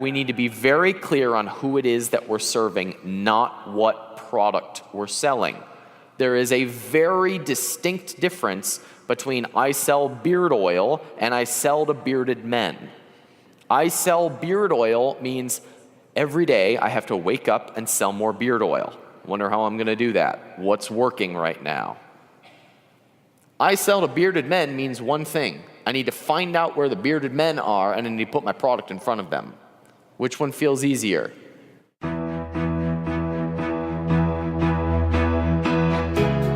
We need to be very clear on who it is that we're serving, not what product we're selling. There is a very distinct difference between I sell beard oil and I sell to bearded men. I sell beard oil means every day I have to wake up and sell more beard oil. Wonder how I'm going to do that. What's working right now? I sell to bearded men means one thing. I need to find out where the bearded men are and I need to put my product in front of them. Which one feels easier?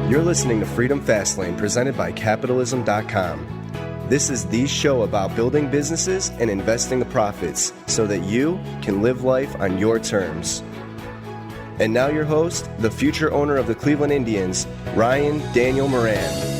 You're listening to Freedom Fastlane, presented by Capitalism.com. This is the show about building businesses and investing the profits so that you can live life on your terms. And now your host, the future owner of the Cleveland Indians, Ryan Daniel Moran.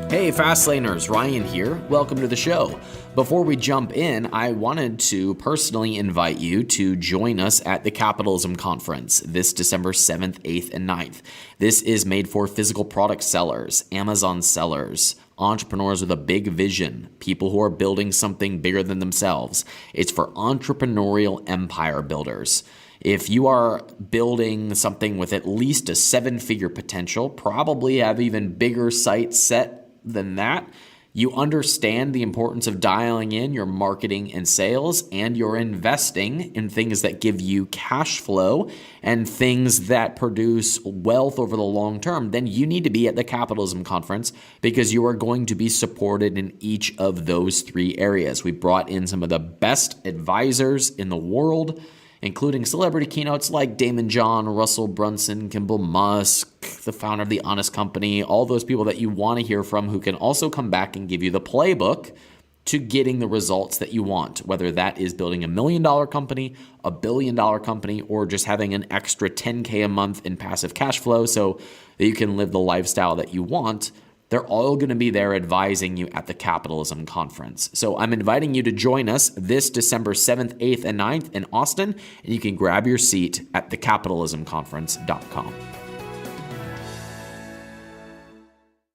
Hey Fastlaners, Ryan here. Welcome to the show. Before we jump in, I wanted to personally invite you to join us at the Capitalism Conference this December 7th, 8th, and 9th. This is made for physical product sellers, Amazon sellers, entrepreneurs with a big vision, people who are building something bigger than themselves. It's for entrepreneurial empire builders. If you are building something with at least a 7-figure potential, probably have even bigger sights set than that, you understand the importance of dialing in your marketing and sales, and you're investing in things that give you cash flow and things that produce wealth over the long term, then you need to be at the Capitalism Conference because you are going to be supported in each of those 3 areas. We brought in some of the best advisors in the world, including celebrity keynotes like Damon John, Russell Brunson, Kimball Musk, the founder of The Honest Company, all those people that you want to hear from who can also come back and give you the playbook to getting the results that you want, whether that is building $1 million company, $1 billion company, or just having an extra $10K a month in passive cash flow so that you can live the lifestyle that you want. They're all going to be there advising you at the Capitalism Conference. So I'm inviting you to join us this December 7th, 8th, and 9th in Austin, and you can grab your seat at thecapitalismconference.com.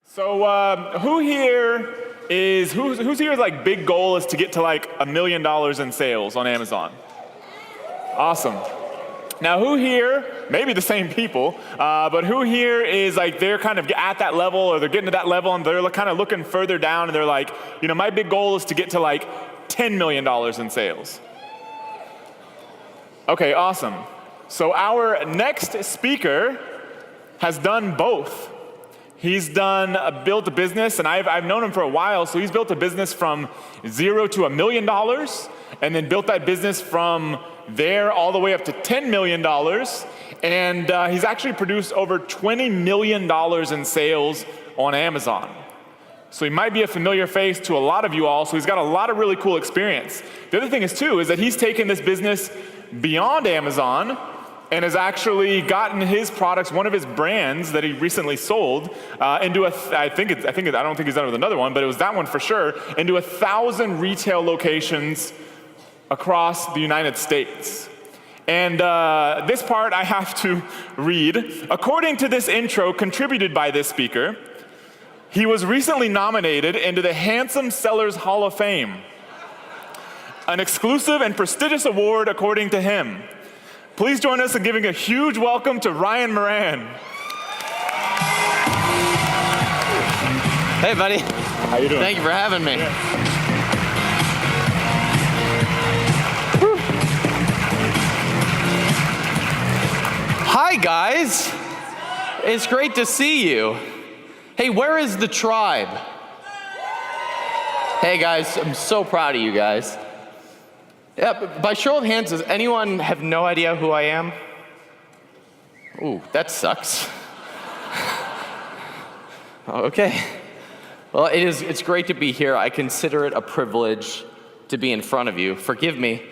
So who's here's like big goal is to get to like $1 million in sales on Amazon? Awesome. Now, who here, maybe the same people, but who here is like they're kind of at that level or they're getting to that level and they're kind of looking further down and they're like, my big goal is to get to like $10 million in sales. Okay, awesome. So our next speaker has done both. He's built a business, and I've known him for a while, so he's built a business from 0 to $1 million and then built that business from there all the way up to $10 million, and he's actually produced over $20 million in sales on Amazon. So he might be a familiar face to a lot of you all, so he's got a lot of really cool experience. The other thing is that he's taken this business beyond Amazon and has actually gotten his products, one of his brands that he recently sold, into I don't think he's done it with another one, but it was that one for sure, into 1,000 retail locations across the United States. And this part I have to read. According to this intro contributed by this speaker, he was recently nominated into the Handsome Sellers Hall of Fame, an exclusive and prestigious award according to him. Please join us in giving a huge welcome to Ryan Moran. Hey, buddy. How you doing? Thank you for having me. Yeah. Hi, guys. It's great to see you. Hey, where is the tribe? Hey, guys, I'm so proud of you guys. Yeah, by show of hands, does anyone have no idea who I am? Ooh, that sucks. Okay. Well, it's great to be here. I consider it a privilege to be in front of you. Forgive me.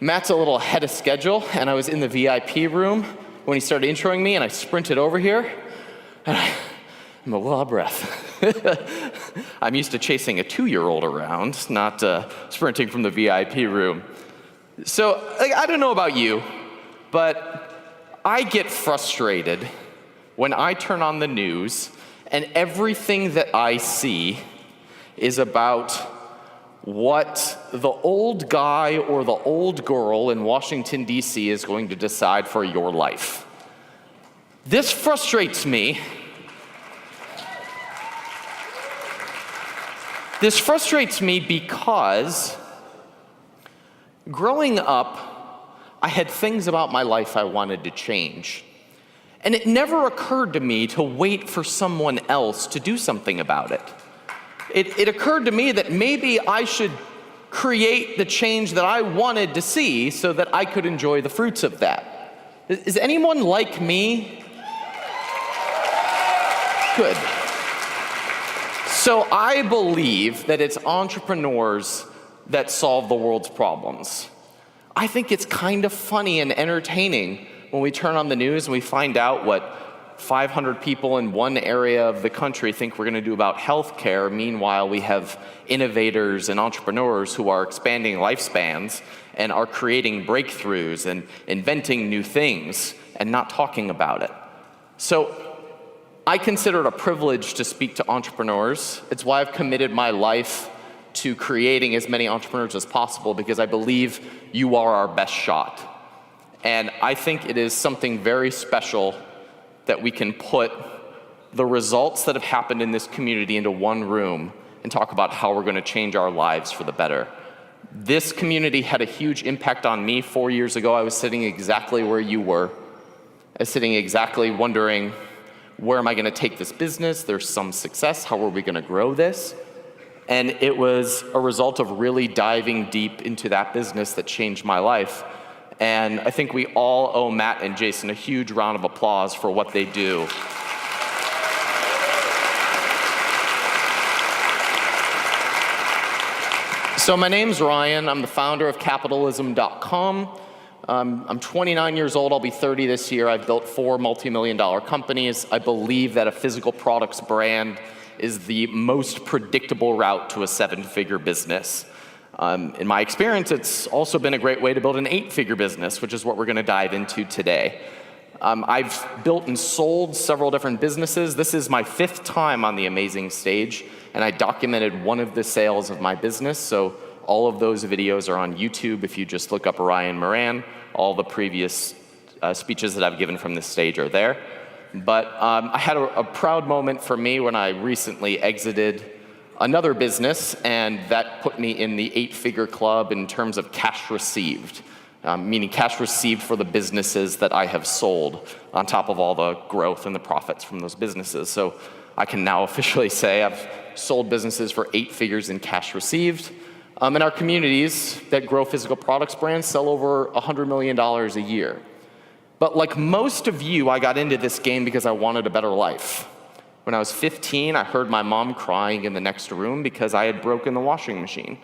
Matt's a little ahead of schedule, and I was in the VIP room when he started introing me, and I sprinted over here, and I'm a little out of breath. I'm used to chasing a 2-year-old around, not sprinting from the VIP room. So, I don't know about you, but I get frustrated when I turn on the news and everything that I see is about what the old guy or the old girl in Washington, D.C. is going to decide for your life. This frustrates me. This frustrates me because growing up, I had things about my life I wanted to change. And it never occurred to me to wait for someone else to do something about it. It occurred to me that maybe I should create the change that I wanted to see so that I could enjoy the fruits of that. Is anyone like me? Good. So I believe that it's entrepreneurs that solve the world's problems. I think it's kind of funny and entertaining when we turn on the news and we find out what 500 people in one area of the country think we're going to do about healthcare. Meanwhile, we have innovators and entrepreneurs who are expanding lifespans and are creating breakthroughs and inventing new things and not talking about it. So I consider it a privilege to speak to entrepreneurs. It's why I've committed my life to creating as many entrepreneurs as possible, because I believe you are our best shot. And I think it is something very special that we can put the results that have happened in this community into one room and talk about how we're going to change our lives for the better. This community had a huge impact on me 4 years ago. I was sitting exactly where you were. I was sitting exactly wondering, where am I going to take this business? There's some success. How are we going to grow this? And it was a result of really diving deep into that business that changed my life. And I think we all owe Matt and Jason a huge round of applause for what they do. So my name's Ryan. I'm the founder of Capitalism.com. I'm 29 years old. I'll be 30 this year. I've built 4 multi-million-dollar companies. I believe that a physical products brand is the most predictable route to a 7-figure business. In my experience, it's also been a great way to build an 8-figure business, which is what we're going to dive into today. I've built and sold several different businesses. This is my 5th time on the amazing stage, and I documented one of the sales of my business. So all of those videos are on YouTube. If you just look up Ryan Moran, all the previous speeches that I've given from this stage are there. But I had a proud moment for me when I recently exited another business, and that put me in the 8-figure club in terms of cash received, meaning cash received for the businesses that I have sold on top of all the growth and the profits from those businesses. So I can now officially say I've sold businesses for 8 figures in cash received. And our communities that grow physical products brands sell over $100 million a year. But like most of you, I got into this game because I wanted a better life. When I was 15, I heard my mom crying in the next room because I had broken the washing machine.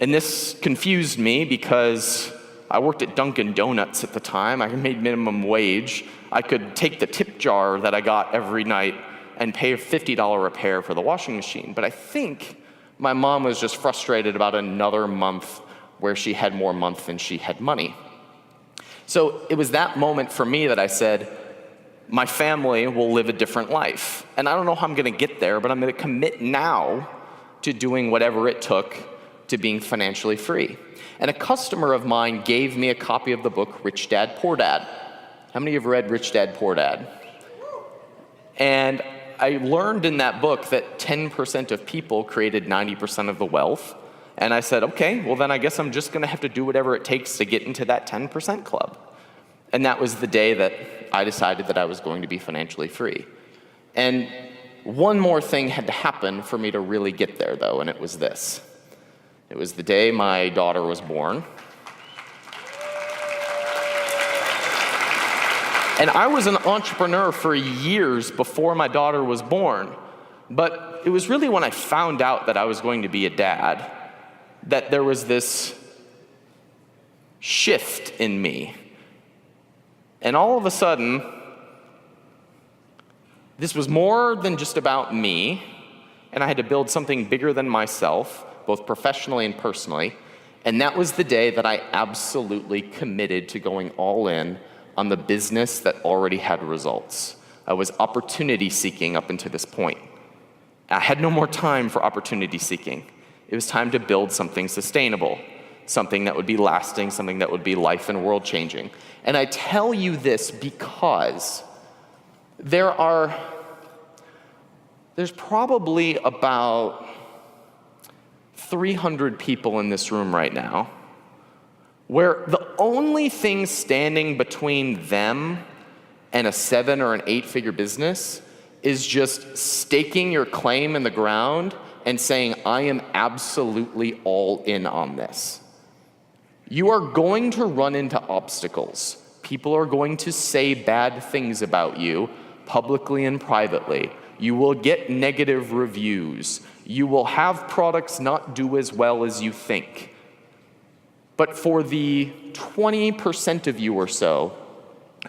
And this confused me because I worked at Dunkin' Donuts at the time. I made minimum wage. I could take the tip jar that I got every night and pay a $50 repair for the washing machine. But I think my mom was just frustrated about another month where she had more month than she had money. So it was that moment for me that I said, my family will live a different life. And I don't know how I'm going to get there, but I'm going to commit now to doing whatever it took to being financially free. And a customer of mine gave me a copy of the book, Rich Dad, Poor Dad. How many of you have read Rich Dad, Poor Dad? And I learned in that book that 10% of people created 90% of the wealth. And I said, okay, well then I guess I'm just going to have to do whatever it takes to get into that 10% club. And that was the day that I decided that I was going to be financially free. And one more thing had to happen for me to really get there, though, and it was this. It was the day my daughter was born. And I was an entrepreneur for years before my daughter was born. But it was really when I found out that I was going to be a dad that there was this shift in me. And all of a sudden, this was more than just about me, and I had to build something bigger than myself, both professionally and personally. And that was the day that I absolutely committed to going all in on the business that already had results. I was opportunity seeking up until this point. I had no more time for opportunity seeking. It was time to build something sustainable, something that would be lasting, something that would be life and world changing. And I tell you this because there's probably about 300 people in this room right now where the only thing standing between them and a 7 or an 8-figure business is just staking your claim in the ground and saying, I am absolutely all in on this. You are going to run into obstacles. People are going to say bad things about you, publicly and privately. You will get negative reviews. You will have products not do as well as you think. But for the 20% of you or so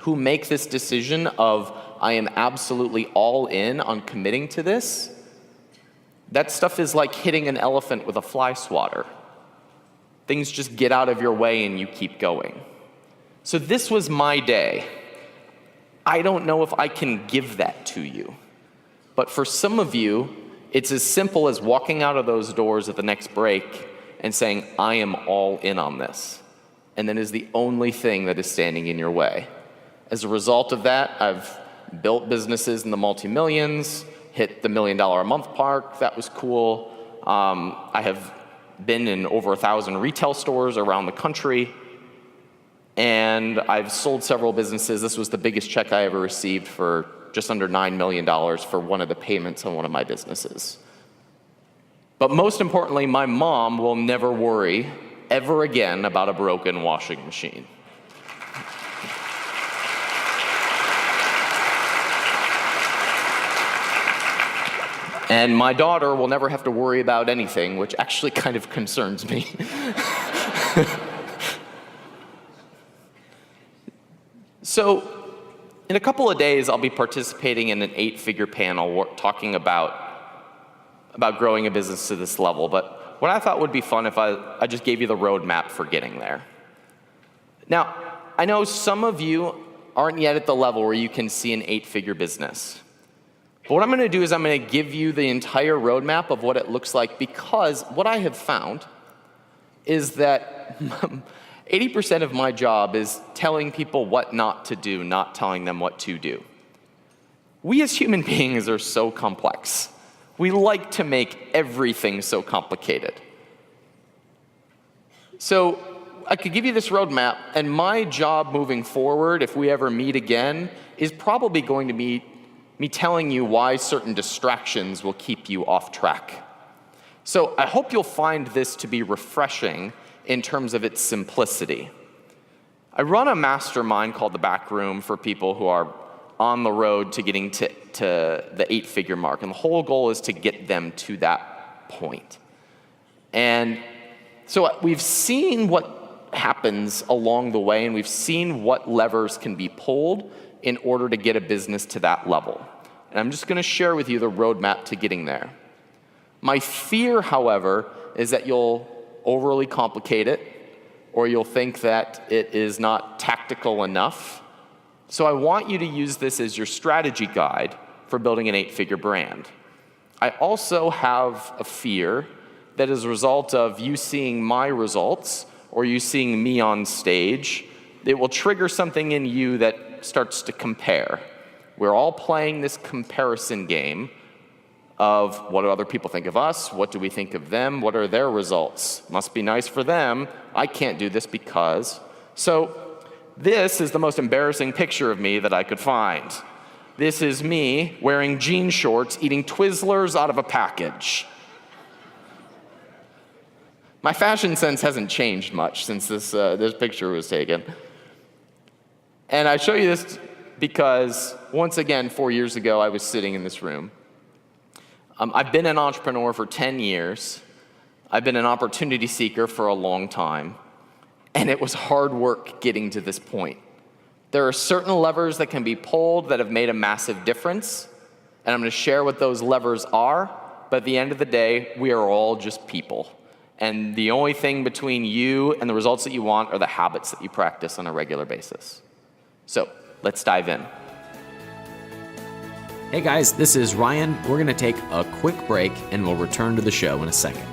who make this decision of, I am absolutely all in on committing to this, that stuff is like hitting an elephant with a fly swatter. Things just get out of your way and you keep going. So this was my day. I don't know if I can give that to you. But for some of you, it's as simple as walking out of those doors at the next break and saying, I am all in on this. And then is the only thing that is standing in your way. As a result of that, I've built businesses in the multi-millions, hit the $1 million a month mark. That was cool. I have been in over 1,000 retail stores around the country. And I've sold several businesses. This was the biggest check I ever received for just under $9 million for one of the payments on one of my businesses. But most importantly, my mom will never worry ever again about a broken washing machine. And my daughter will never have to worry about anything, which actually kind of concerns me. So, in a couple of days, I'll be participating in an 8-figure panel talking about growing a business to this level. But what I thought would be fun if I just gave you the roadmap for getting there. Now, I know some of you aren't yet at the level where you can see an 8-figure business. But what I'm going to do is I'm going to give you the entire roadmap of what it looks like, because what I have found is that 80% of my job is telling people what not to do, not telling them what to do. We as human beings are so complex. We like to make everything so complicated. So I could give you this roadmap, and my job moving forward, if we ever meet again, is probably going to be me telling you why certain distractions will keep you off track. So I hope you'll find this to be refreshing in terms of its simplicity. I run a mastermind called The Back Room for people who are on the road to getting to the 8-figure mark, and the whole goal is to get them to that point. And so we've seen what happens along the way, and we've seen what levers can be pulled in order to get a business to that level. And I'm just going to share with you the roadmap to getting there. My fear, however, is that you'll overly complicate it, or you'll think that it is not tactical enough. So I want you to use this as your strategy guide for building an 8-figure brand. I also have a fear that as a result of you seeing my results, or you seeing me on stage, it will trigger something in you that starts to compare. We're all playing this comparison game of what do other people think of us, what do we think of them, what are their results. Must be nice for them, I can't do this because. So this is the most embarrassing picture of me that I could find. This is me wearing jean shorts, eating Twizzlers out of a package. My fashion sense hasn't changed much since this picture was taken. And I show you this because, once again, 4 years ago, I was sitting in this room. I've been an entrepreneur for 10 years. I've been an opportunity seeker for a long time. And it was hard work getting to this point. There are certain levers that can be pulled that have made a massive difference. And I'm going to share what those levers are. But at the end of the day, we are all just people. And the only thing between you and the results that you want are the habits that you practice on a regular basis. So let's dive in. Hey guys, this is Ryan. We're going to take a quick break and we'll return to the show in a second.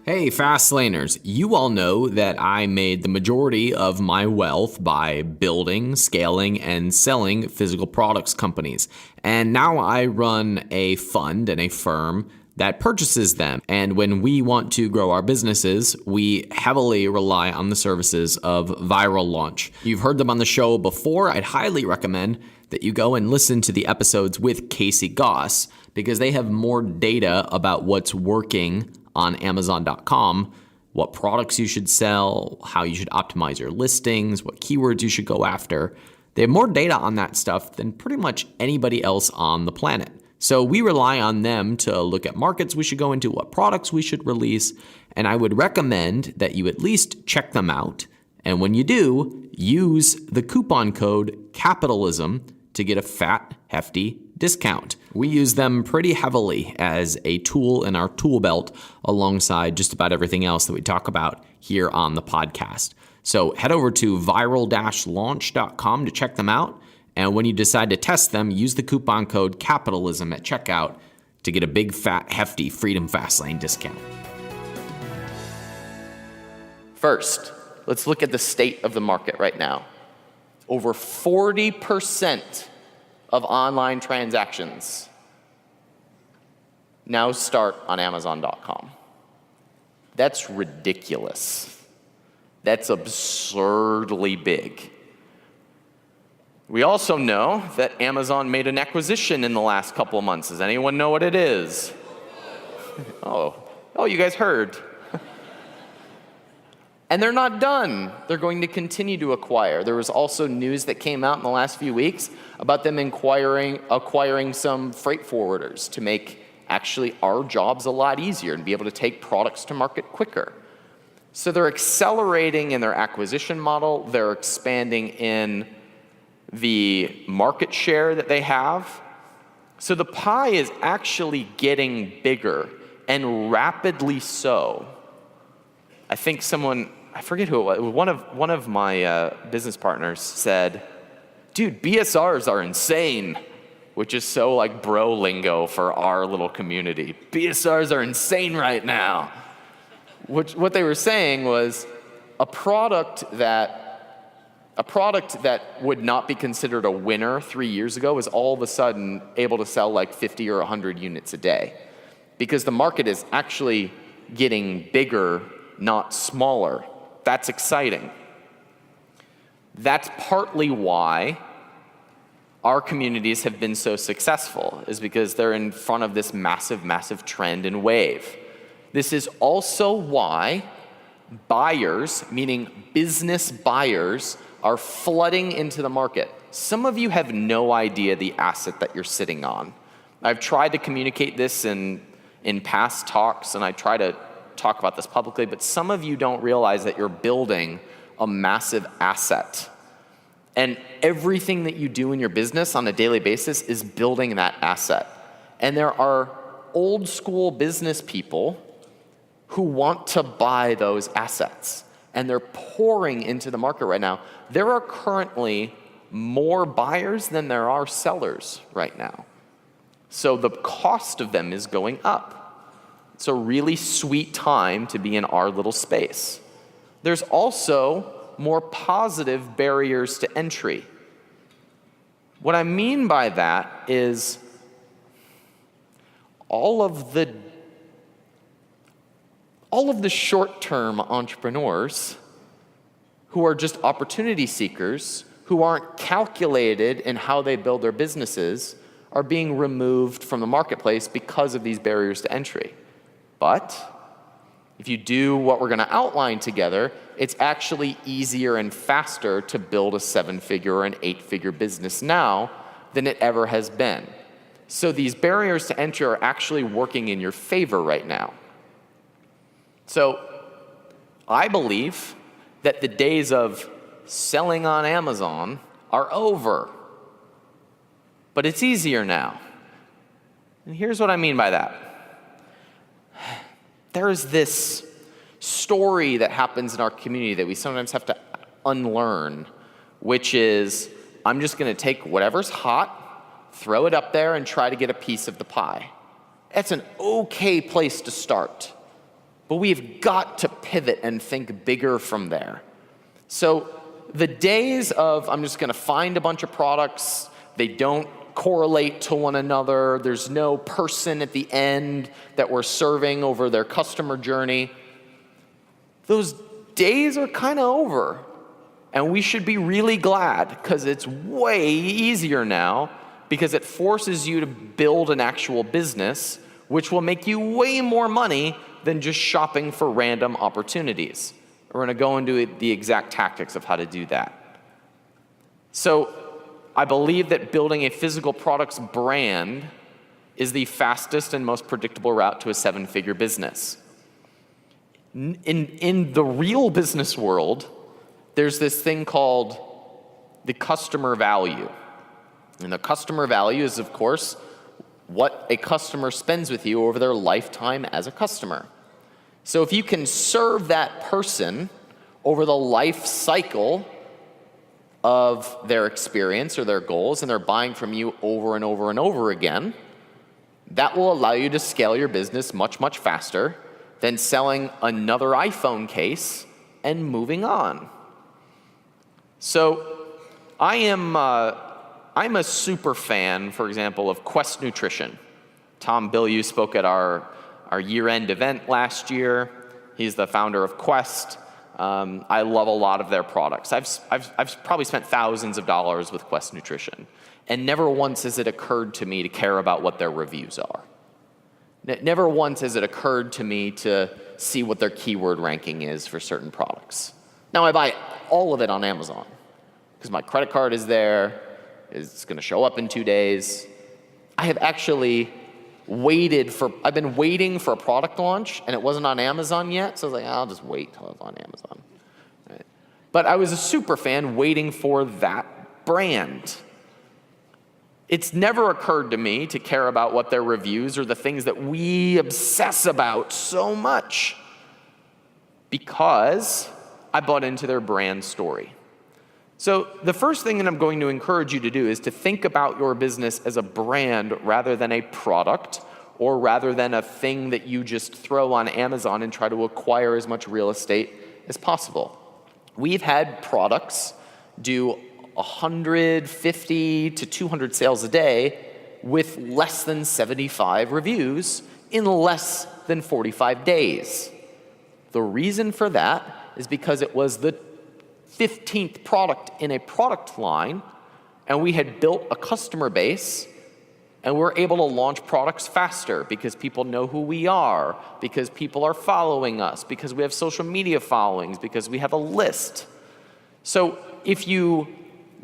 Hey, Fastlaners, you all know that I made the majority of my wealth by building, scaling, and selling physical products companies. And now I run a fund and a firm that purchases them. And when we want to grow our businesses, we heavily rely on the services of Viral Launch. You've heard them on the show before. I'd highly recommend that you go and listen to the episodes with Casey Goss, because they have more data about what's working on Amazon.com, what products you should sell, how you should optimize your listings, what keywords you should go after. They have more data on that stuff than pretty much anybody else on the planet. So we rely on them to look at markets we should go into, what products we should release, and I would recommend that you at least check them out. And when you do, use the coupon code CAPITALISM to get a fat, hefty discount. We use them pretty heavily as a tool in our tool belt alongside just about everything else that we talk about here on the podcast. So head over to viral-launch.com to check them out. And when you decide to test them, use the coupon code CAPITALISM at checkout to get a big, fat, hefty Freedom Fastlane discount. First, let's look at the state of the market right now. Over 40% of online transactions now start on Amazon.com. That's ridiculous. That's absurdly big. We also know that Amazon made an acquisition in the last couple of months. Does anyone know what it is? Oh, you guys heard. And they're not done. They're going to continue to acquire. There was also news that came out in the last few weeks about them acquiring some freight forwarders to make actually our jobs a lot easier and be able to take products to market quicker. So they're accelerating in their acquisition model. They're expanding in the market share that they have. So the pie is actually getting bigger, and rapidly so. I think I forget who it was, one of my business partners said, dude, BSRs are insane, which is so like bro lingo for our little community. BSRs are insane right now. What they were saying was a product that would not be considered a winner 3 years ago is all of a sudden able to sell like 50 or 100 units a day, because the market is actually getting bigger, not smaller. That's exciting. That's partly why our communities have been so successful, is because they're in front of this massive, massive trend and wave. This is also why buyers, meaning business buyers, are flooding into the market. Some of you have no idea the asset that you're sitting on. I've tried to communicate this in past talks, and I try to talk about this publicly, but some of you don't realize that you're building a massive asset. And everything that you do in your business on a daily basis is building that asset. And there are old school business people who want to buy those assets, and they're pouring into the market right now. There are currently more buyers than there are sellers right now. So the cost of them is going up. It's a really sweet time to be in our little space. There's also more positive barriers to entry. What I mean by that is all of the short-term entrepreneurs who are just opportunity seekers, who aren't calculated in how they build their businesses, are being removed from the marketplace because of these barriers to entry. But if you do what we're going to outline together, it's actually easier and faster to build a 7-figure or an 8-figure business now than it ever has been. So these barriers to entry are actually working in your favor right now. So I believe that the days of selling on Amazon are over. But it's easier now. And here's what I mean by that. There's this story that happens in our community that we sometimes have to unlearn, which is, I'm just going to take whatever's hot, throw it up there, and try to get a piece of the pie. That's an okay place to start. but we've got to pivot and think bigger from there. So the days of I'm just going to find a bunch of products, they don't correlate to one another, there's no person at the end that we're serving over their customer journey, those days are kind of over. And we should be really glad, because it's way easier now, because it forces you to build an actual business, which will make you way more money than just shopping for random opportunities. We're going to go into the exact tactics of how to do that. So I believe that building a physical products brand is the fastest and most predictable route to a 7-figure business. In the real business world, there's this thing called the customer value. And the customer value is, of course, what a customer spends with you over their lifetime as a customer. So if you can serve that person over the life cycle of their experience or their goals, and they're buying from you over and over and over again, that will allow you to scale your business much, much faster than selling another iPhone case and moving on. So I'm a super fan, for example, of Quest Nutrition. Tom Bilyeu spoke at our year-end event last year. He's the founder of Quest. I love a lot of their products. I've probably spent thousands of dollars with Quest Nutrition, and never once has it occurred to me to care about what their reviews are. Never once has it occurred to me to see what their keyword ranking is for certain products. Now, I buy all of it on Amazon because my credit card is there. It's going to show up in 2 days. I have actually I've been waiting for a product launch, and it wasn't on Amazon yet, so I was like, I'll just wait till it's on Amazon. Right. But I was a super fan waiting for that brand. It's never occurred to me to care about what their reviews or the things that we obsess about so much, because I bought into their brand story. So the first thing that I'm going to encourage you to do is to think about your business as a brand rather than a product, or rather than a thing that you just throw on Amazon and try to acquire as much real estate as possible. We've had products do 150 to 200 sales a day with less than 75 reviews in less than 45 days. The reason for that is because it was the 15th product in a product line, and we had built a customer base, and we're able to launch products faster because people know who we are, because people are following us, because we have social media followings, because we have a list. So if you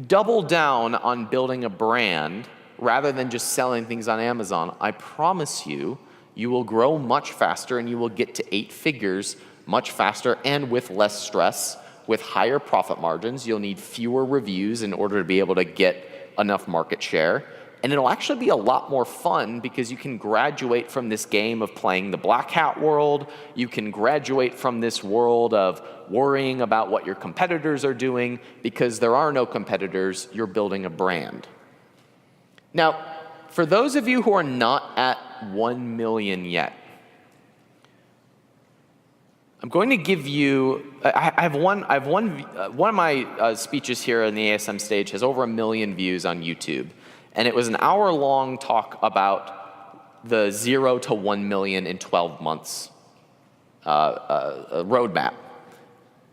double down on building a brand rather than just selling things on Amazon, I promise you, you will grow much faster, and you will get to 8 figures much faster and with less stress. With higher profit margins, you'll need fewer reviews in order to be able to get enough market share. And it'll actually be a lot more fun because you can graduate from this game of playing the black hat world. You can graduate from this world of worrying about what your competitors are doing, because there are no competitors. You're building a brand. Now, for those of you who are not at 1 million yet, I'm going to give you, one of my speeches here on the ASM stage has over 1 million views on YouTube. And it was an hour-long talk about the 0 to 1 million in 12 months roadmap.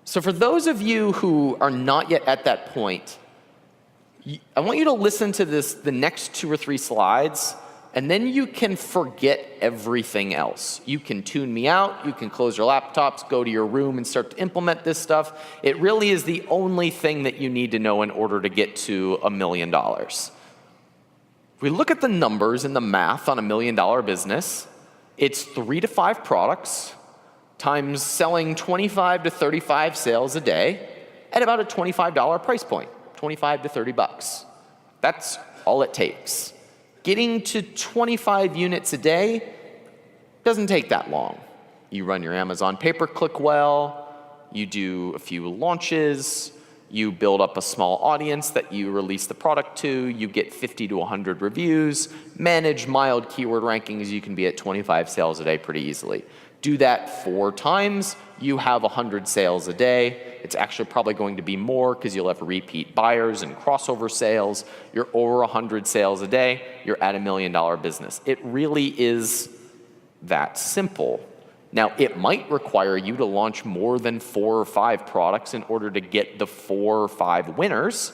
So for those of you who are not yet at that point, I want you to listen to the next 2 or 3 slides, and then you can forget everything else. You can tune me out, you can close your laptops, go to your room and start to implement this stuff. It really is the only thing that you need to know in order to get to $1 million. If we look at the numbers and the math on $1 million business, it's 3 to 5 products times selling 25 to 35 sales a day at about a $25 price point, 25 to 30 bucks. That's all it takes. Getting to 25 units a day doesn't take that long. You run your Amazon pay-per-click well, you do a few launches, you build up a small audience that you release the product to, you get 50 to 100 reviews, manage mild keyword rankings, you can be at 25 sales a day pretty easily. Do that 4 times, you have 100 sales a day. It's actually probably going to be more because you'll have repeat buyers and crossover sales. You're over 100 sales a day, you're at $1 million business. It really is that simple. Now, it might require you to launch more than 4 or 5 products in order to get the 4 or 5 winners,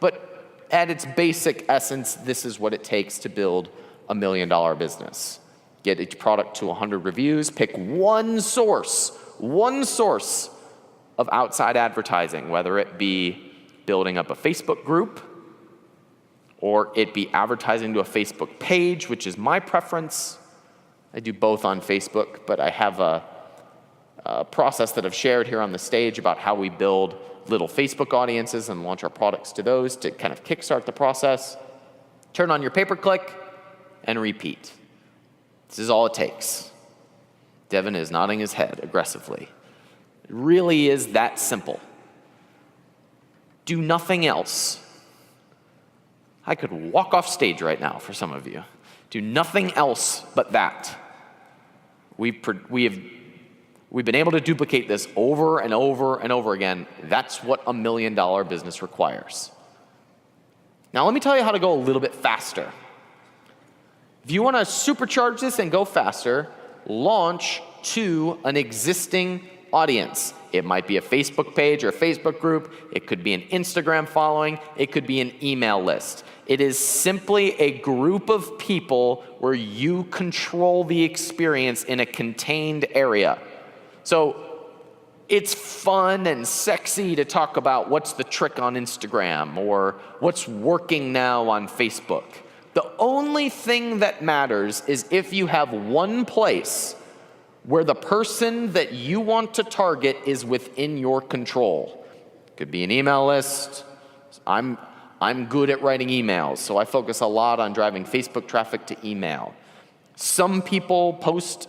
but at its basic essence, this is what it takes to build $1 million business. Get each product to 100 reviews, pick one source of outside advertising, whether it be building up a Facebook group or it be advertising to a Facebook page, which is my preference. I do both on Facebook, but I have a process that I've shared here on the stage about how we build little Facebook audiences and launch our products to those to kind of kickstart the process. Turn on your pay-per-click and repeat. This is all it takes. Devin is nodding his head aggressively. It really is that simple. Do nothing else. I could walk off stage right now for some of you. Do nothing else but that. We've been able to duplicate this over and over and over again. That's what $1 million business requires. Now let me tell you how to go a little bit faster. If you want to supercharge this and go faster, launch to an existing audience. It might be a Facebook page or a Facebook group. It could be an Instagram following. It could be an email list. It is simply a group of people where you control the experience in a contained area. So it's fun and sexy to talk about what's the trick on Instagram or what's working now on Facebook. The only thing that matters is if you have one place where the person that you want to target is within your control. It could be an email list. I'm good at writing emails, so I focus a lot on driving Facebook traffic to email. Some people post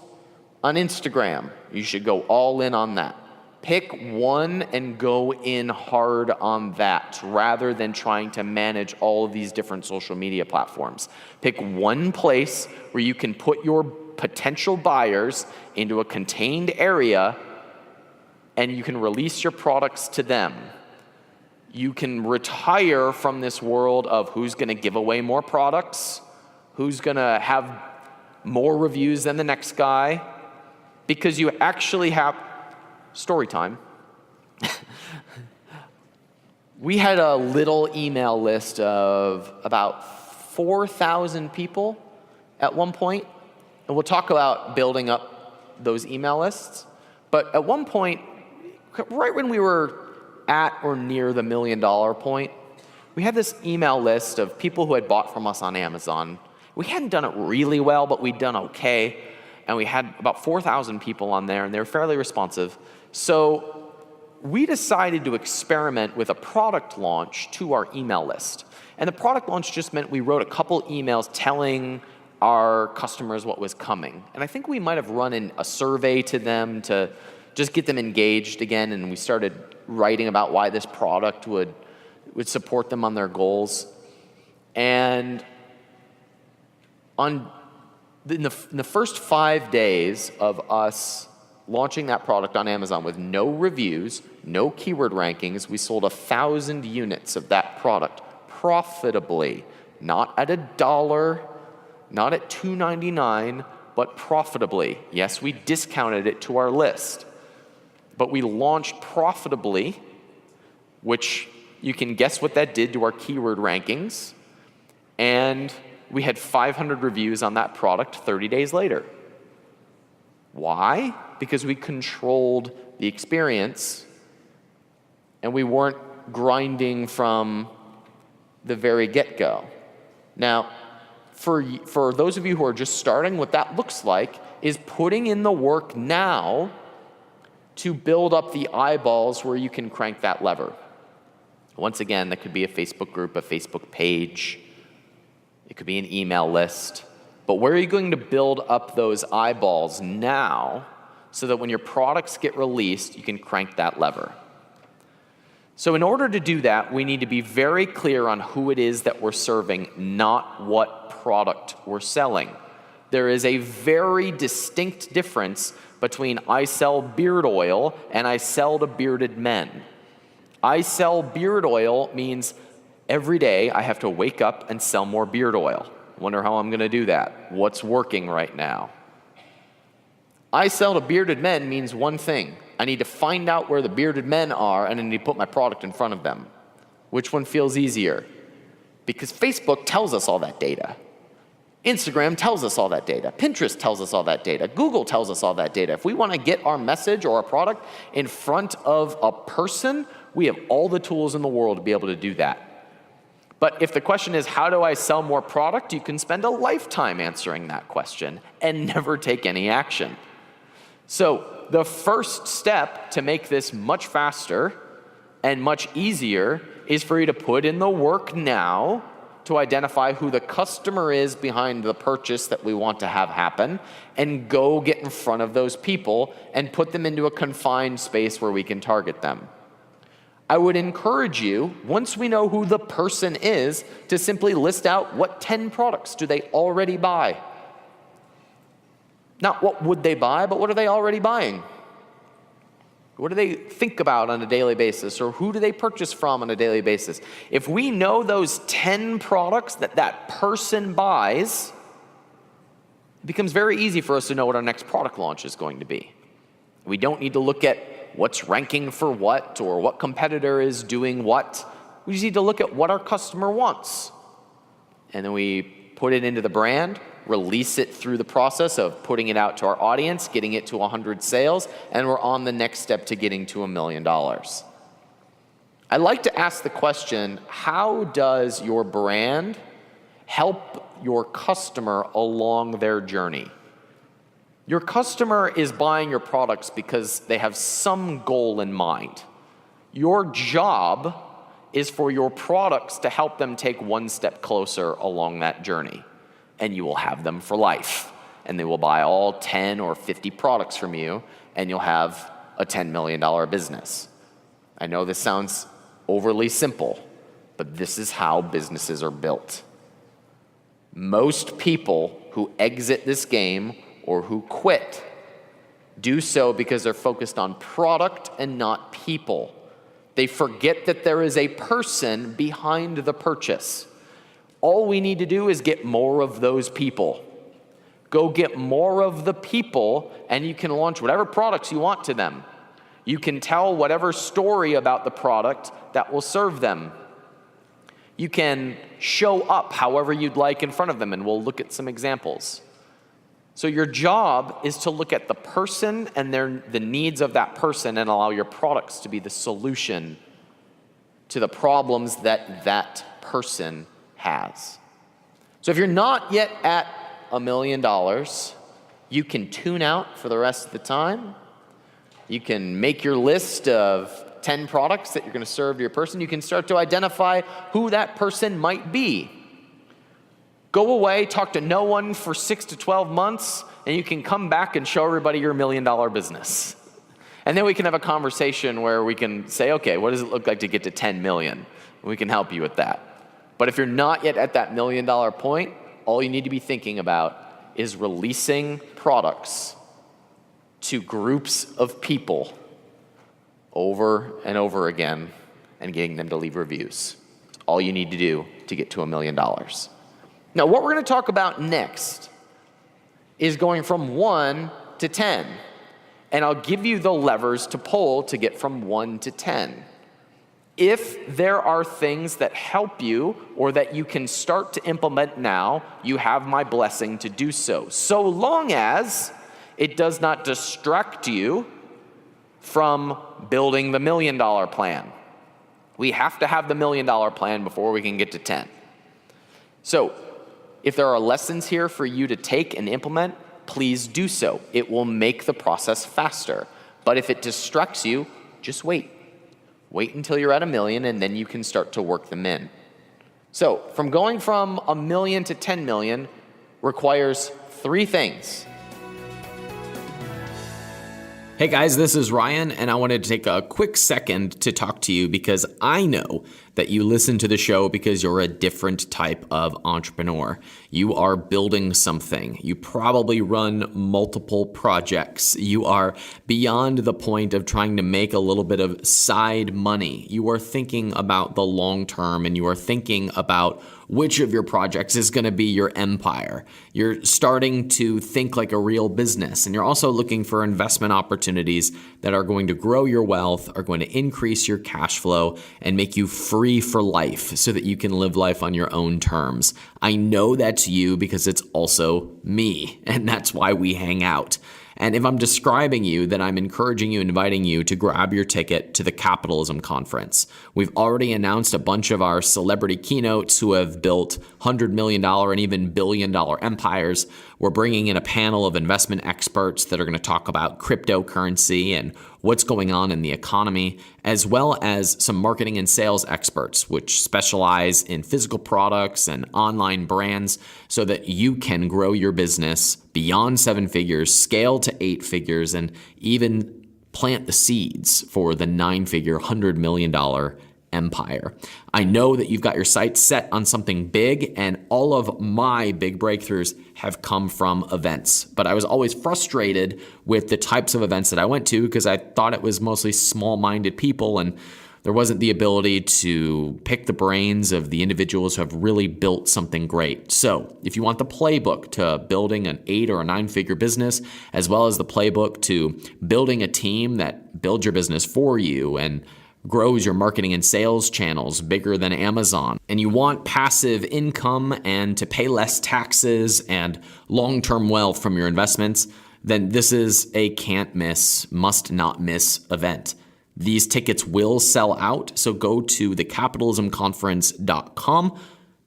on Instagram. You should go all in on that. Pick one and go in hard on that rather than trying to manage all of these different social media platforms. Pick one place where you can put your potential buyers into a contained area and you can release your products to them. You can retire from this world of who's going to give away more products, who's going to have more reviews than the next guy, because you actually have story time. We had a little email list of about 4,000 people at one point, and we'll talk about building up those email lists. But at one point, right when we were at or near the $1 million point, we had this email list of people who had bought from us on Amazon. We hadn't done it really well, but we'd done okay. And we had about 4,000 people on there, and they were fairly responsive. So we decided to experiment with a product launch to our email list. And the product launch just meant we wrote a couple emails telling our customers what was coming. And I think we might have run a survey to them to just get them engaged again, and we started writing about why this product would support them on their goals. And in the first 5 days of us launching that product on Amazon with no reviews, no keyword rankings, we sold 1,000 units of that product profitably, not at $1, not at $2.99, but profitably. Yes, we discounted it to our list, but we launched profitably, which you can guess what that did to our keyword rankings, and we had 500 reviews on that product 30 days later. Why? Because we controlled the experience and we weren't grinding from the very get-go. Now, for those of you who are just starting, what that looks like is putting in the work now to build up the eyeballs where you can crank that lever. Once again, that could be a Facebook group, a Facebook page. It could be an email list. But where are you going to build up those eyeballs now so that when your products get released, you can crank that lever? So in order to do that, we need to be very clear on who it is that we're serving, not what product we're selling. There is a very distinct difference between I sell beard oil and I sell to bearded men. I sell beard oil means every day I have to wake up and sell more beard oil. Wonder how I'm going to do that. What's working right now? I sell to bearded men means one thing. I need to find out where the bearded men are and I need to put my product in front of them. Which one feels easier? Because Facebook tells us all that data. Instagram tells us all that data. Pinterest tells us all that data. Google tells us all that data. If we want to get our message or our product in front of a person, we have all the tools in the world to be able to do that. But if the question is, how do I sell more product? You can spend a lifetime answering that question and never take any action. So the first step to make this much faster and much easier is for you to put in the work now to identify who the customer is behind the purchase that we want to have happen, and go get in front of those people and put them into a confined space where we can target them. I would encourage you, once we know who the person is, to simply list out what 10 products do they already buy. Not what would they buy, but what are they already buying? What do they think about on a daily basis, or who do they purchase from on a daily basis? If we know those 10 products that that person buys, it becomes very easy for us to know what our next product launch is going to be. We don't need to look at what's ranking for what or what competitor is doing what. We just need to look at what our customer wants. And then we put it into the brand, release it through the process of putting it out to our audience, getting it to 100 sales, and we're on the next step to getting to $1 million. I like to ask the question, how does your brand help your customer along their journey? Your customer is buying your products because they have some goal in mind. Your job is for your products to help them take one step closer along that journey. And you will have them for life. And they will buy all 10 or 50 products from you, and you'll have a $10 million business. I know this sounds overly simple, but this is how businesses are built. Most people who exit this game or who quit do so because they're focused on product and not people. They forget that there is a person behind the purchase. All we need to do is get more of those people. Go get more of the people, and you can launch whatever products you want to them. You can tell whatever story about the product that will serve them. You can show up however you'd like in front of them, and we'll look at some examples. So your job is to look at the person and the needs of that person and allow your products to be the solution to the problems that that person has. So if you're not yet at $1 million, you can tune out for the rest of the time. You can make your list of 10 products that you're going to serve to your person. You can start to identify who that person might be. Go away, talk to no one for 6 to 12 months, and you can come back and show everybody your $1 million business. And then we can have a conversation where we can say, okay, what does it look like to get to 10 million? We can help you with that. But if you're not yet at that $1 million point, all you need to be thinking about is releasing products to groups of people over and over again and getting them to leave reviews. It's all you need to do to get to $1 million. Now, what we're going to talk about next is going from 1 to 10. And I'll give you the levers to pull to get from 1 to 10. If there are things that help you or that you can start to implement now, you have my blessing to do so. So long as it does not distract you from building the $1 million plan. We have to have the $1 million plan before we can get to 10. So if there are lessons here for you to take and implement, please do so. It will make the process faster. But if it distracts you, just wait. Wait until you're at $1 million, and then you can start to work them in. So from going from $1 million to 10 million requires 3 things. Hey guys, this is Ryan, and I wanted to take a quick second to talk to you because I know that you listen to the show because you're a different type of entrepreneur. You are building something. You probably run multiple projects. You are beyond the point of trying to make a little bit of side money. You are thinking about the long term, and you are thinking about which of your projects is going to be your empire. You're starting to think like a real business, and you're also looking for investment opportunities that are going to grow your wealth, are going to increase your cash flow, and make you free for life so that you can live life on your own terms. I know that's you because it's also me, and that's why we hang out. And if I'm describing you, then I'm encouraging you, inviting you to grab your ticket to the Capitalism Conference. We've already announced a bunch of our celebrity keynotes who have built $100 million and even billion-dollar empires. We're bringing in a panel of investment experts that are going to talk about cryptocurrency and what's going on in the economy, as well as some marketing and sales experts, which specialize in physical products and online brands so that you can grow your business beyond 7 figures, scale to 8 figures, and even plant the seeds for the 9-figure, $100 million empire. I know that you've got your sights set on something big, and all of my big breakthroughs have come from events. But I was always frustrated with the types of events that I went to because I thought it was mostly small-minded people, and there wasn't the ability to pick the brains of the individuals who have really built something great. So if you want the playbook to building an 8 or a 9-figure business, as well as the playbook to building a team that builds your business for you and grows your marketing and sales channels bigger than Amazon, and you want passive income and to pay less taxes and long-term wealth from your investments, then this is a can't miss, must not miss event. These tickets will sell out, so go to thecapitalismconference.com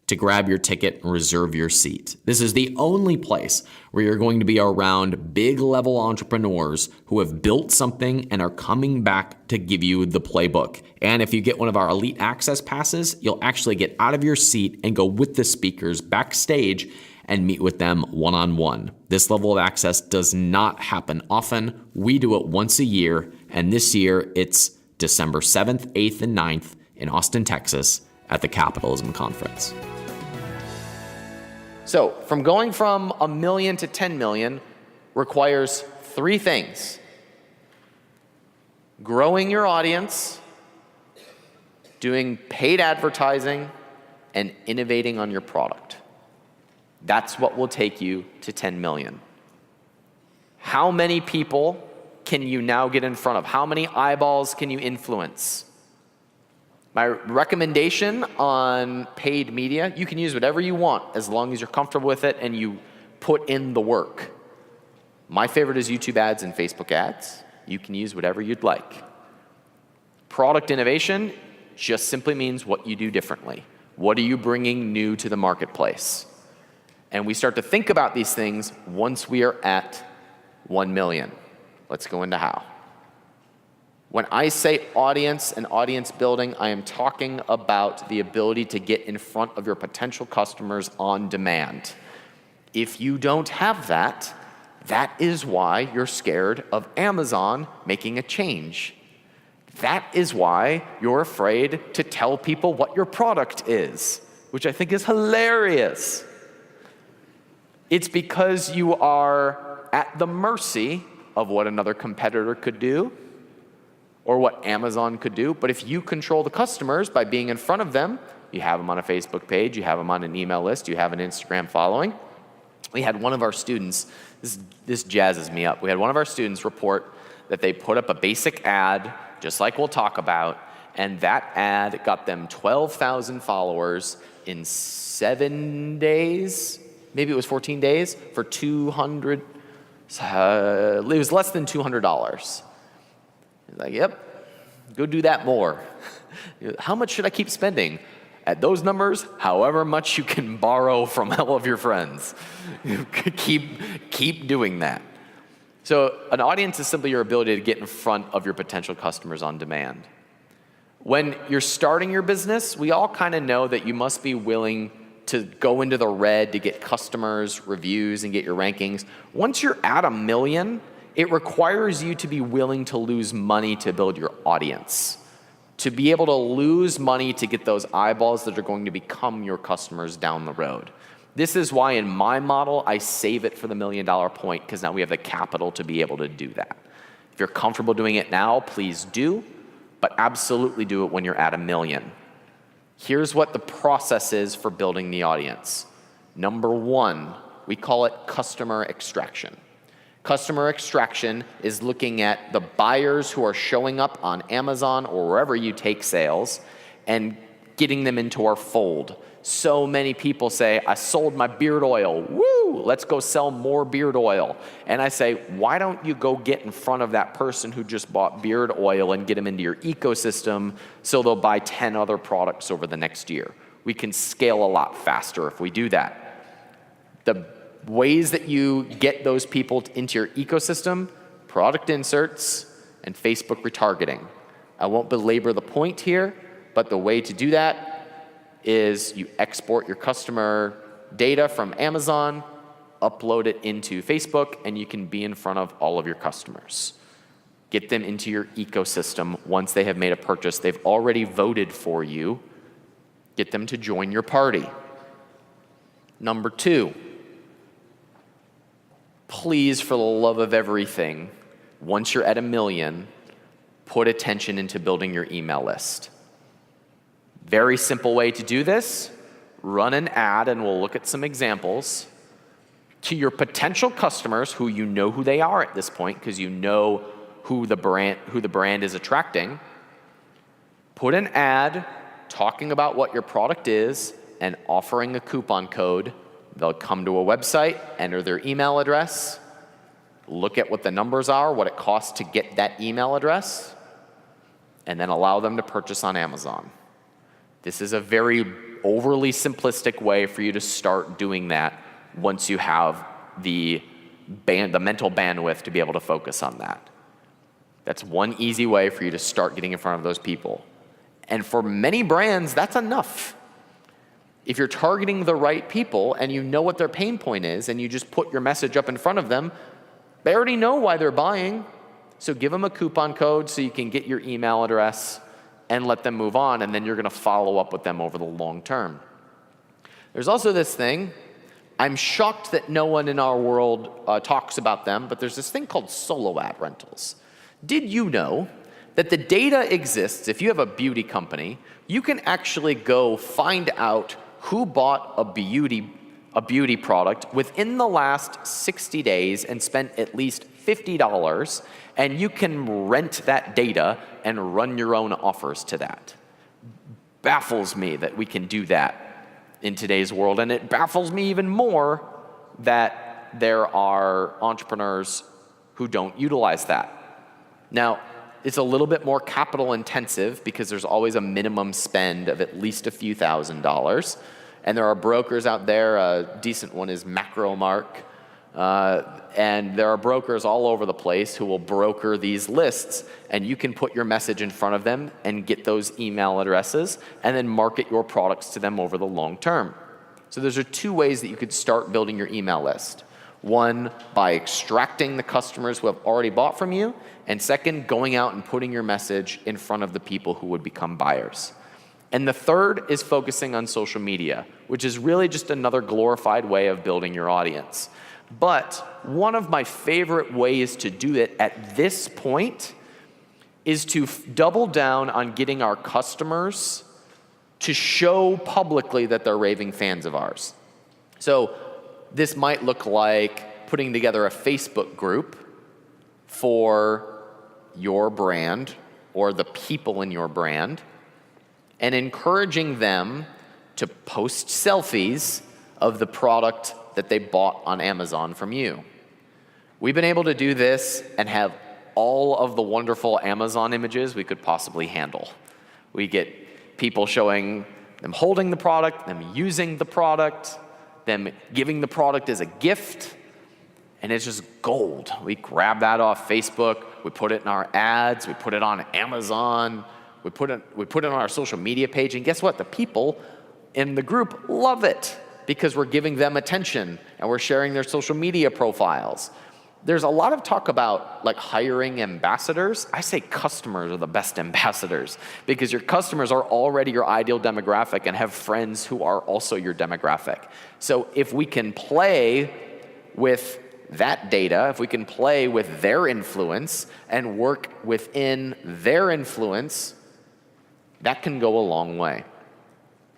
to grab your ticket and reserve your seat. This is the only place where you're going to be around big level entrepreneurs who have built something and are coming back to give you the playbook. And if you get one of our elite access passes, you'll actually get out of your seat and go with the speakers backstage and meet with them one-on-one. This level of access does not happen often. We do it once a year, and this year it's December 7th, 8th, and 9th in Austin, Texas at the Capitalism Conference. So from going from $1 million to 10 million requires 3 things: growing your audience, doing paid advertising, and innovating on your product. That's what will take you to 10 million. How many people can you now get in front of? How many eyeballs can you influence? My recommendation on paid media, you can use whatever you want as long as you're comfortable with it and you put in the work. My favorite is YouTube ads and Facebook ads. You can use whatever you'd like. Product innovation just simply means what you do differently. What are you bringing new to the marketplace? And we start to think about these things once we are at 1 million. Let's go into how. When I say audience and audience building, I am talking about the ability to get in front of your potential customers on demand. If you don't have that, that is why you're scared of Amazon making a change. That is why you're afraid to tell people what your product is, which I think is hilarious. It's because you are at the mercy of what another competitor could do or what Amazon could do. But if you control the customers by being in front of them, you have them on a Facebook page, you have them on an email list, you have an Instagram following. We had one of our students, this jazzes me up, we had one of our students report that they put up a basic ad, just like we'll talk about, and that ad got them 12,000 followers in 7 days, maybe it was 14 days, for $200, it was less than $200. He's like, yep, go do that more. How much should I keep spending? At those numbers, however much you can borrow from all of your friends. keep doing that. So an audience is simply your ability to get in front of your potential customers on demand. When you're starting your business, we all kind of know that you must be willing to go into the red to get customers, reviews, and get your rankings. Once you're at 1 million, it requires you to be willing to lose money to build your audience, to be able to lose money to get those eyeballs that are going to become your customers down the road. This is why in my model, I save it for the $1 million point, because now we have the capital to be able to do that. If you're comfortable doing it now, please do, but absolutely do it when you're at $1 million. Here's what the process is for building the audience. Number one, we call it customer extraction. Customer extraction is looking at the buyers who are showing up on Amazon or wherever you take sales and getting them into our fold. So many people say, I sold my beard oil. Woo, let's go sell more beard oil. And I say, why don't you go get in front of that person who just bought beard oil and get them into your ecosystem so they'll buy 10 other products over the next year? We can scale a lot faster if we do that. The ways that you get those people into your ecosystem: product inserts and Facebook retargeting. I won't belabor the point here, but the way to do that is you export your customer data from Amazon, upload it into Facebook, and you can be in front of all of your customers. Get them into your ecosystem. Once they have made a purchase, they've already voted for you. Get them to join your party. Number two, please, for the love of everything, once you're at $1 million, put attention into building your email list. Very simple way to do this: run an ad, and we'll look at some examples, to your potential customers who you know who they are at this point because you know who the brand is attracting. Put an ad talking about what your product is and offering a coupon code. They'll come to a website, enter their email address, look at what the numbers are, what it costs to get that email address, and then allow them to purchase on Amazon. This is a very overly simplistic way for you to start doing that once you have the mental bandwidth to be able to focus on that. That's one easy way for you to start getting in front of those people. And for many brands, that's enough. If you're targeting the right people and you know what their pain point is and you just put your message up in front of them, they already know why they're buying. So give them a coupon code so you can get your email address and let them move on, and then you're going to follow up with them over the long term. There's also this thing, I'm shocked that no one in our world talks about them, but there's this thing called solo ad rentals. Did you know that the data exists? If you have a beauty company, you can actually go find out who bought a beauty product within the last 60 days and spent at least $50, and you can rent that data and run your own offers to that. Baffles me that we can do that in today's world, and it baffles me even more that there are entrepreneurs who don't utilize that. Now, it's a little bit more capital intensive because there's always a minimum spend of at least a few $1,000s. And there are brokers out there. A decent one is Macromark. And there are brokers all over the place who will broker these lists, and you can put your message in front of them and get those email addresses and then market your products to them over the long term. So those are two ways that you could start building your email list. One, by extracting the customers who have already bought from you, and second, going out and putting your message in front of the people who would become buyers. And the third is focusing on social media, which is really just another glorified way of building your audience. But one of my favorite ways to do it at this point is to double down on getting our customers to show publicly that they're raving fans of ours. So this might look like putting together a Facebook group for your brand or the people in your brand and encouraging them to post selfies of the product that they bought on Amazon from you. We've been able to do this and have all of the wonderful Amazon images we could possibly handle. We get people showing them holding the product, them using the product, them giving the product as a gift, and it's just gold. We grab that off Facebook, we put it in our ads, we put it on Amazon, we put it on our social media page, and guess what? The people in the group love it because we're giving them attention and we're sharing their social media profiles. There's a lot of talk about like hiring ambassadors. I say customers are the best ambassadors because your customers are already your ideal demographic and have friends who are also your demographic. So if we can play with that data, if we can play with their influence and work within their influence, that can go a long way.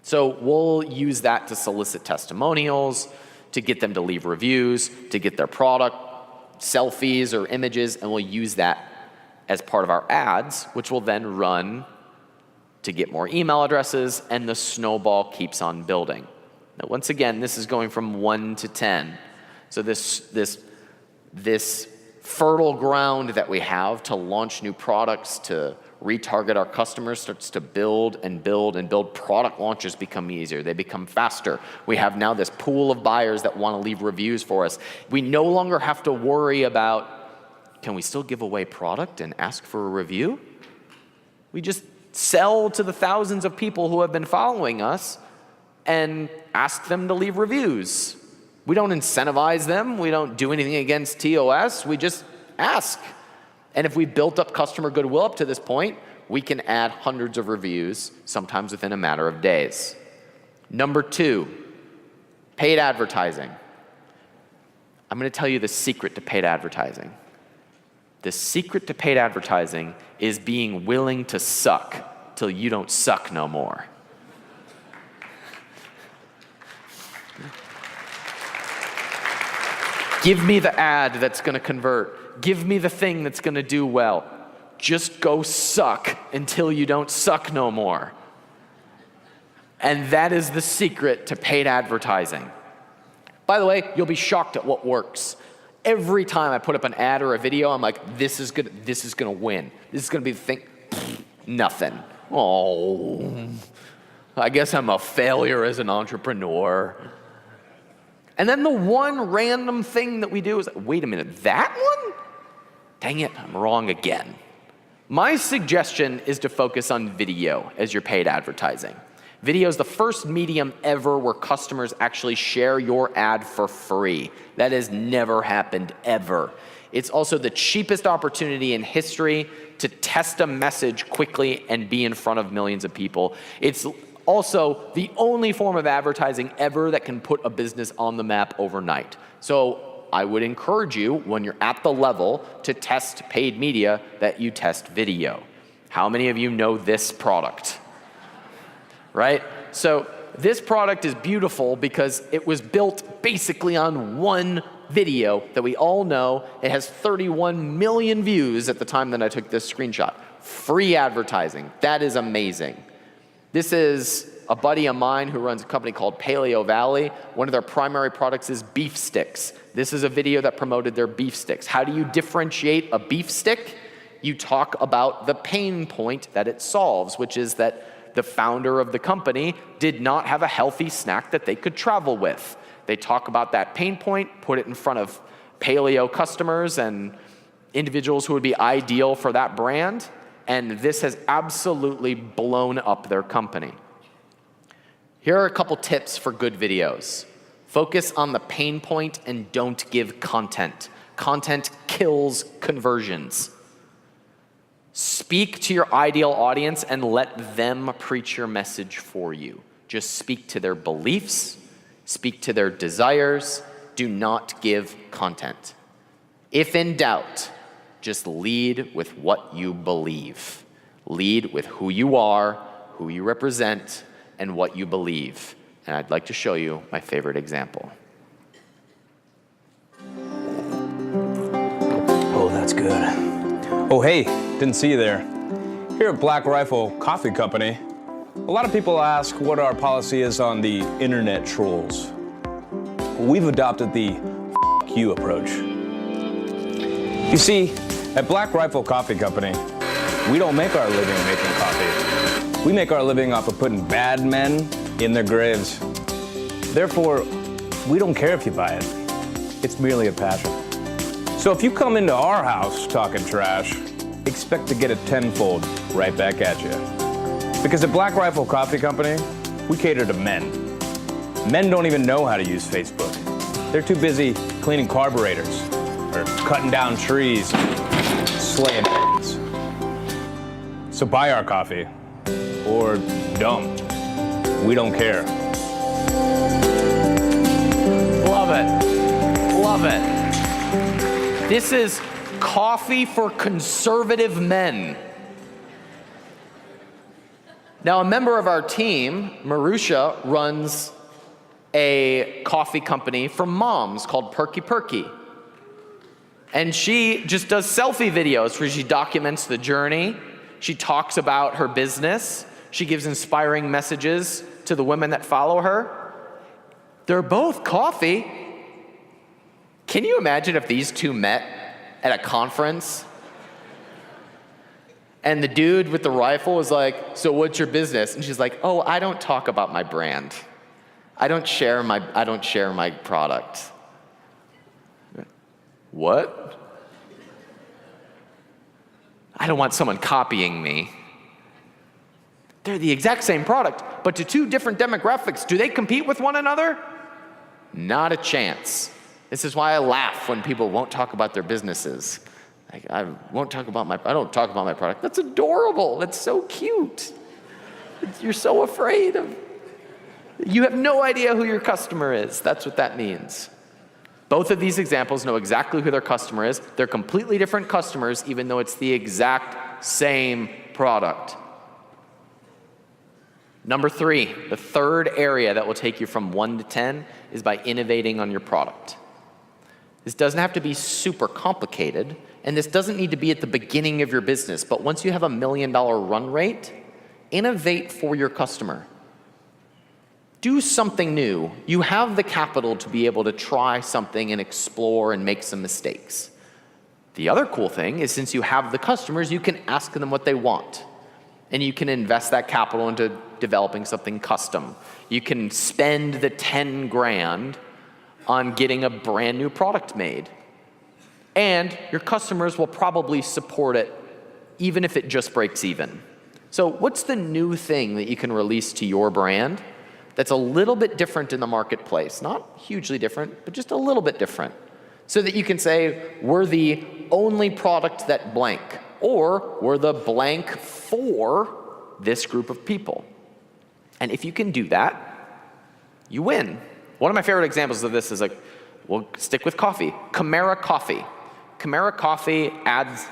So we'll use that to solicit testimonials, to get them to leave reviews, to get their product selfies or images, and we'll use that as part of our ads, which will then run to get more email addresses, and the snowball keeps on building. Now, once again, this is going from 1 to 10. So this fertile ground that we have to launch new products, to retarget our customers, starts to build and build and build. Product launches become easier. They become faster. We have now this pool of buyers that want to leave reviews for us. We no longer have to worry about, can we still give away product and ask for a review? We just sell to the thousands of people who have been following us and ask them to leave reviews. We don't incentivize them. We don't do anything against TOS. We just ask. And if we built up customer goodwill up to this point, we can add hundreds of reviews, sometimes within a matter of days. Number 2, paid advertising. I'm going to tell you the secret to paid advertising. The secret to paid advertising is being willing to suck till you don't suck no more. Give me the ad that's going to convert. Give me the thing that's going to do well. Just go suck until you don't suck no more. And that is the secret to paid advertising. By the way, you'll be shocked at what works. Every time I put up an ad or a video, I'm like, this is going to win. This is going to be the thing. Nothing. Oh, I guess I'm a failure as an entrepreneur. And then the one random thing that we do is, wait a minute, that one? Dang it, I'm wrong again. My suggestion is to focus on video as your paid advertising. Video is the first medium ever where customers actually share your ad for free. That has never happened ever. It's also the cheapest opportunity in history to test a message quickly and be in front of millions of people. It's also the only form of advertising ever that can put a business on the map overnight. So I would encourage you, when you're at the level to test paid media, that you test video. How many of you know this product? Right? So this product is beautiful because it was built basically on one video that we all know. It has 31 million views at the time that I took this screenshot. Free advertising. That is amazing. This is a buddy of mine who runs a company called Paleo Valley. One of their primary products is beef sticks. This is a video that promoted their beef sticks. How do you differentiate a beef stick? You talk about the pain point that it solves, which is that the founder of the company did not have a healthy snack that they could travel with. They talk about that pain point, put it in front of paleo customers and individuals who would be ideal for that brand, and this has absolutely blown up their company. Here are a couple tips for good videos. Focus on the pain point and don't give content. Content kills conversions. Speak to your ideal audience and let them preach your message for you. Just speak to their beliefs, speak to their desires. Do not give content. If in doubt, just lead with what you believe. Lead with who you are, who you represent, and what you believe. And I'd like to show you my favorite example. Oh, that's good. Oh, hey, didn't see you there. Here at Black Rifle Coffee Company, a lot of people ask what our policy is on the internet trolls. We've adopted the F you approach. You see, at Black Rifle Coffee Company, we don't make our living making coffee. We make our living off of putting bad men in their graves. Therefore, we don't care if you buy it. It's merely a passion. So if you come into our house talking trash, expect to get it tenfold right back at you. Because at Black Rifle Coffee Company, we cater to men. Men don't even know how to use Facebook. They're too busy cleaning carburetors. or cutting down trees, slaying pigs. So buy our coffee, or don't. We don't care. Love it. Love it. This is coffee for conservative men. Now, a member of our team, Marusha, runs a coffee company for moms called Perky Perky. And she just does selfie videos where she documents the journey. She talks about her business. She gives inspiring messages to the women that follow her. They're both coffee. Can you imagine if these two met at a conference? And the dude with the rifle is like, so what's your business? And she's like, oh, I don't talk about my brand. I don't share my product. What? I don't want someone copying me. They're the exact same product, but to two different demographics. Do they compete with one another? Not a chance. This is why I laugh when people won't talk about their businesses. I don't talk about my product. That's adorable. That's so cute. You're so afraid of. You have no idea who your customer is. That's what that means. Both of these examples know exactly who their customer is. They're completely different customers, even though it's the exact same product. Number 3, the third area that will take you from 1 to 10 is by innovating on your product. This doesn't have to be super complicated, and this doesn't need to be at the beginning of your business, but once you have $1 million run rate, innovate for your customer. Do something new. You have the capital to be able to try something and explore and make some mistakes. The other cool thing is, since you have the customers, you can ask them what they want. And you can invest that capital into developing something custom. You can spend the 10 grand on getting a brand new product made. And your customers will probably support it, even if it just breaks even. So what's the new thing that you can release to your brand that's a little bit different in the marketplace? Not hugely different, but just a little bit different. So that you can say, we're the only product that blank, or we're the blank for this group of people. And if you can do that, you win. One of my favorite examples of this is, like, we'll stick with coffee. Camara Coffee. Camara Coffee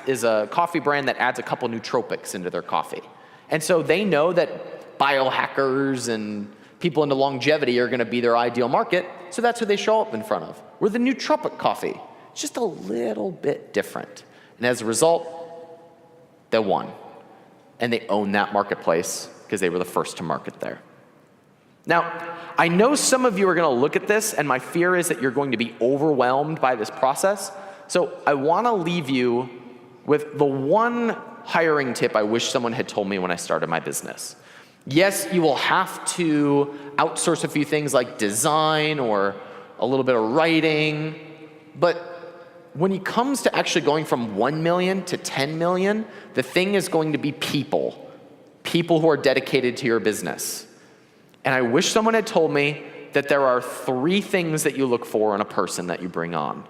is a coffee brand that adds a couple nootropics into their coffee. And so they know that biohackers and people into longevity are going to be their ideal market, so that's who they show up in front of. We're the nootropic coffee. It's just a little bit different. And as a result, they won. And they own that marketplace because they were the first to market there. Now, I know some of you are going to look at this, and my fear is that you're going to be overwhelmed by this process. So I want to leave you with the one hiring tip I wish someone had told me when I started my business. Yes, you will have to outsource a few things like design or a little bit of writing, but when it comes to actually going from 1 million to 10 million, the thing is going to be people who are dedicated to your business. And I wish someone had told me that there are 3 things that you look for in a person that you bring on.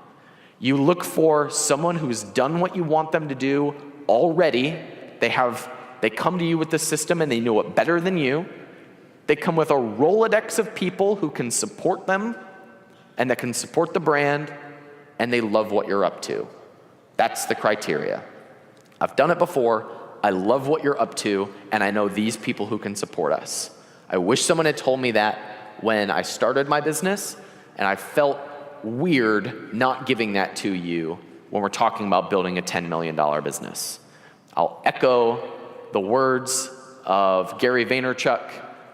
You look for someone who's done what you want them to do already. They come to you with the system and they know it better than you. They come with a Rolodex of people who can support them and that can support the brand, and they love what you're up to. That's the criteria. I've done it before. I love what you're up to, and I know these people who can support us. I wish someone had told me that when I started my business, and I felt weird not giving that to you when we're talking about building a $10 million business. I'll echo the words of Gary Vaynerchuk,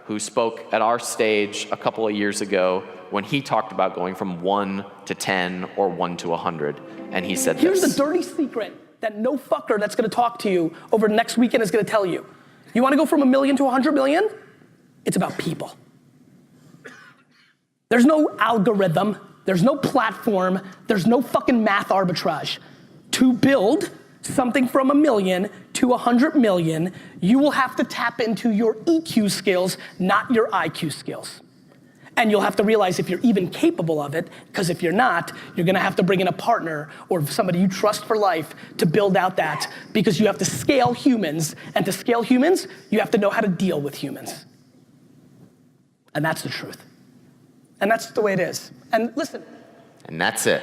who spoke at our stage a couple of years ago when he talked about going from 1 to 10 or 1 to 100. And he said Here's this. the dirty secret that no fucker that's gonna talk to you over the next weekend is gonna tell you. You wanna go from 1 million to 100 million? It's about people. There's no algorithm, there's no platform, there's no fucking math arbitrage. To build something from 1 million to 100 million, you will have to tap into your EQ skills, not your IQ skills. And you'll have to realize if you're even capable of it, because if you're not, you're gonna have to bring in a partner or somebody you trust for life to build out that, because you have to scale humans, and to scale humans, you have to know how to deal with humans. And that's the truth. And that's the way it is. And listen. And that's it.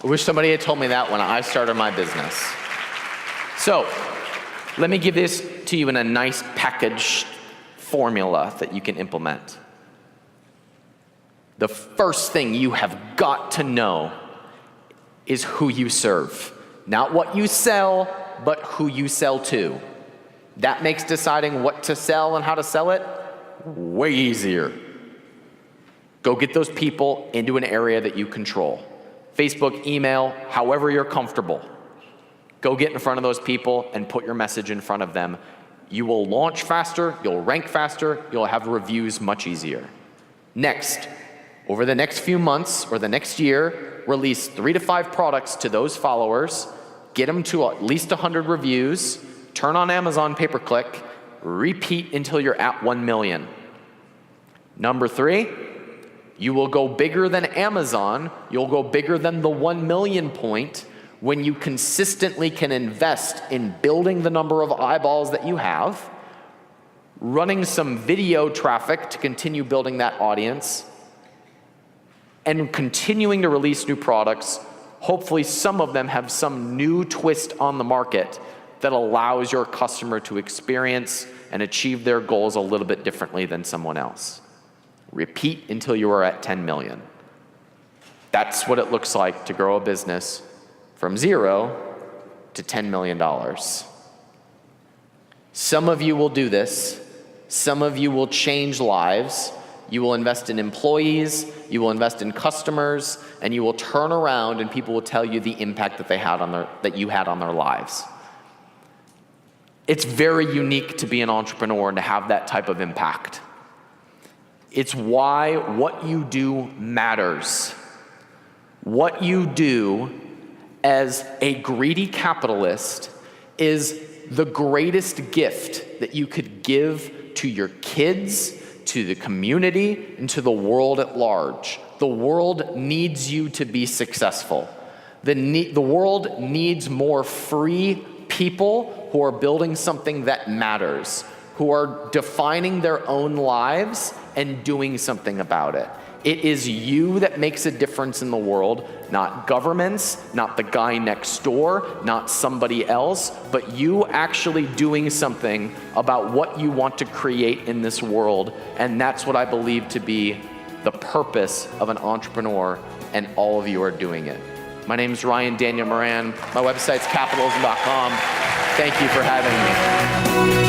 I wish somebody had told me that when I started my business. So, let me give this to you in a nice packaged formula that you can implement. The first thing you have got to know is who you serve. Not what you sell, but who you sell to. That makes deciding what to sell and how to sell it way easier. Go get those people into an area that you control. Facebook, email, however you're comfortable. Go get in front of those people and put your message in front of them. You will launch faster, you'll rank faster, you'll have reviews much easier. Next, over the next few months or the next year, release 3 to 5 products to those followers, get them to at least 100 reviews, turn on Amazon pay-per-click, repeat until you're at 1 million. Number 3, you will go bigger than Amazon, you'll go bigger than the 1 million point when you consistently can invest in building the number of eyeballs that you have, running some video traffic to continue building that audience, and continuing to release new products. Hopefully some of them have some new twist on the market that allows your customer to experience and achieve their goals a little bit differently than someone else. Repeat until you are at 10 million. That's what it looks like to grow a business from 0 to $10 million. Some of you will do this. Some of you will change lives. You will invest in employees, you will invest in customers, and you will turn around and people will tell you the impact that you had on their lives. It's very unique to be an entrepreneur and to have that type of impact. It's why what you do matters. What you do as a greedy capitalist is the greatest gift that you could give to your kids, to the community, and to the world at large. The world needs you to be successful. The world needs more free people who are building something that matters, who are defining their own lives and doing something about it. It is you that makes a difference in the world, not governments, not the guy next door, not somebody else, but you actually doing something about what you want to create in this world. And that's what I believe to be the purpose of an entrepreneur, and all of you are doing it. My name is Ryan Daniel Moran. My website's capitalism.com. Thank you for having me.